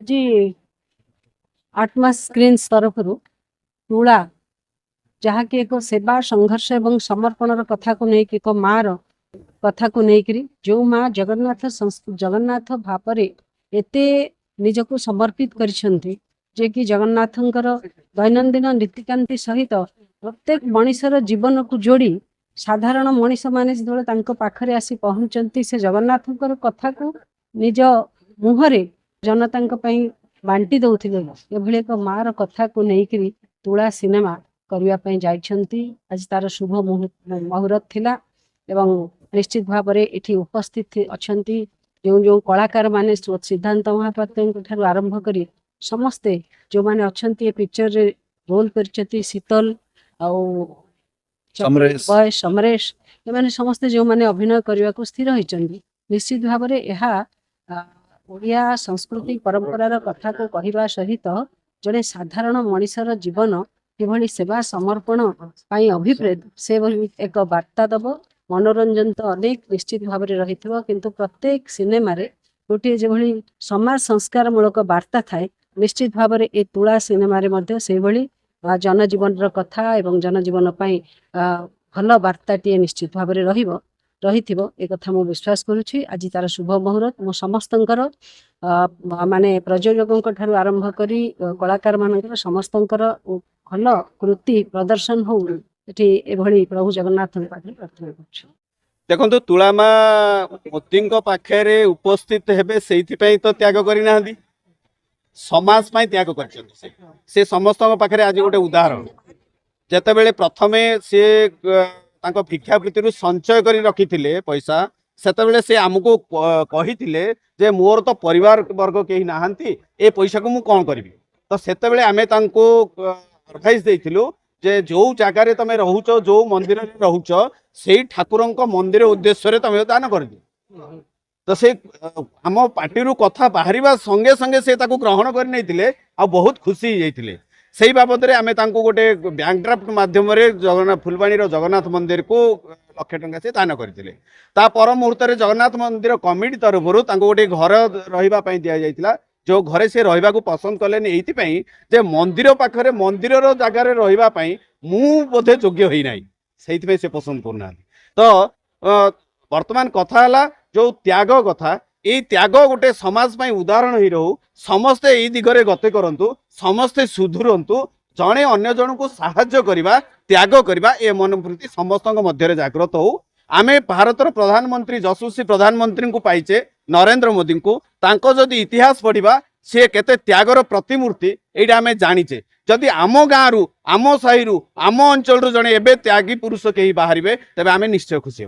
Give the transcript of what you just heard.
जी आत्मा स्क्रीन तरफ तुला जहाँ कि एक सेवा संघर्ष एवं समर्पण कथा को नहीं एक माँ कथा को लेकर जो माँ जगन्नाथ जगन्नाथ भाव एते निजको समर्पित करिसेंती जे कि जगन्नाथंकर दैनंदिन नीतिकांति सहित प्रत्येक मनीषर जीवन को जोड़ी साधारण मनीष माने जो पाखरे आसी पहुँचती से जगन्नाथंकर कथा को निज मुहरे जनता बांटी दौले एभली एक माँ कथा को लेकर तुला सिनेमा करने जाइछंती। आज तार शुभ मुहूर्त थिला एवं निश्चित भाव में ये उपस्थित अच्छी जो जो कलाकार माने सिद्धांत महापात्र आरंभ कर समस्ते जो मैंने अच्छा ये पिक्चर रे रोल कर शीतल बय समरेश ये समस्ते जो मैंने अभिनय करने को स्थिर होती निश्चित भाव में यह ओडिया संस्कृति परंपरार कथा को कहवा सहित जड़े साधारण मनीषर जीवन किभली सेवा समर्पण अभिप्रेत से एक वार्ता दब मनोरंजन तो अनेक निश्चित भाव में रही किंतु प्रत्येक सिनेमा गोटे जो समाज संस्कार मूलक वार्ता थाए निश्चित भाव में ये तुला सिनेमा से जनजीवन कथा एवं जनजीवन भल वार्ताटे निश्चित भाव में रही एक कथा मु विश्वास करुच्ची। आज तार शुभ मुहूर्त मो समस्त माने प्रयोजकों ठारू आरंभ करी कलाकार मान समस्त भल कृति प्रदर्शन हो ये प्रभु जगन्नाथ प्रार्थना कर देखो तुलामा मोदी पाखे उपस्थित हेबे से तो त्याग करना समाज त्याग कर समस्त पाखे आज गोटे उदाहरण जिते बड़े प्रथमे सी भिक्षावृत्ति संचय कर रखी पैसा से से आमको कही जे मोर तो परिवार वर्ग कहीं नहांती ए पैसा को मु कौन करी तो से आम एडवाइस देइथिलु जे जो जगार तुम रोच जो मंदिर रोच से ठाकुर मंदिर उद्देश्य तुम दान कर तो से आम पार्टी कथा बाहर संगे संगे से ग्रहण कर बहुत खुशी होते से बाबद आम गोटे बैंक ड्राफ्ट मध्यम जगन्नाथ फुलवाणी जगन्नाथ मंदिर को लक्ष टंका से दान करते पर मुहूर्त जगन्नाथ मंदिर कमिटी तरफ गोटे घर रही दि जाता जो घरे से रहा पसंद कले ये मंदिर पाखे मंदिर जगार रही बोधे योग्य होना से पसंद करना तो वर्तमान कथा है जो त्याग कथा ये त्याग गोटे समाज उदाहरण ही रहू समस्ते यही दिगरे गति करंतु समस्ते सुधुरंतु जड़े अन्य जन को साहाय्य करवा त्याग करवा ये मनोवृत्ति समस्त मध्य जागृत हो आमे भारतर प्रधानमंत्री यशस्वी प्रधानमंत्री को पाइचे नरेंद्र मोदी को तांको जदि इतिहास पढ़ा सी केते त्यागर प्रतिमूर्ति ये आमे जानिचे जदि आम गाँव आम साही आम अंचल जड़े एवं त्यागी पुरुष कहीं बाहर तेज आमे निश्चय खुशी।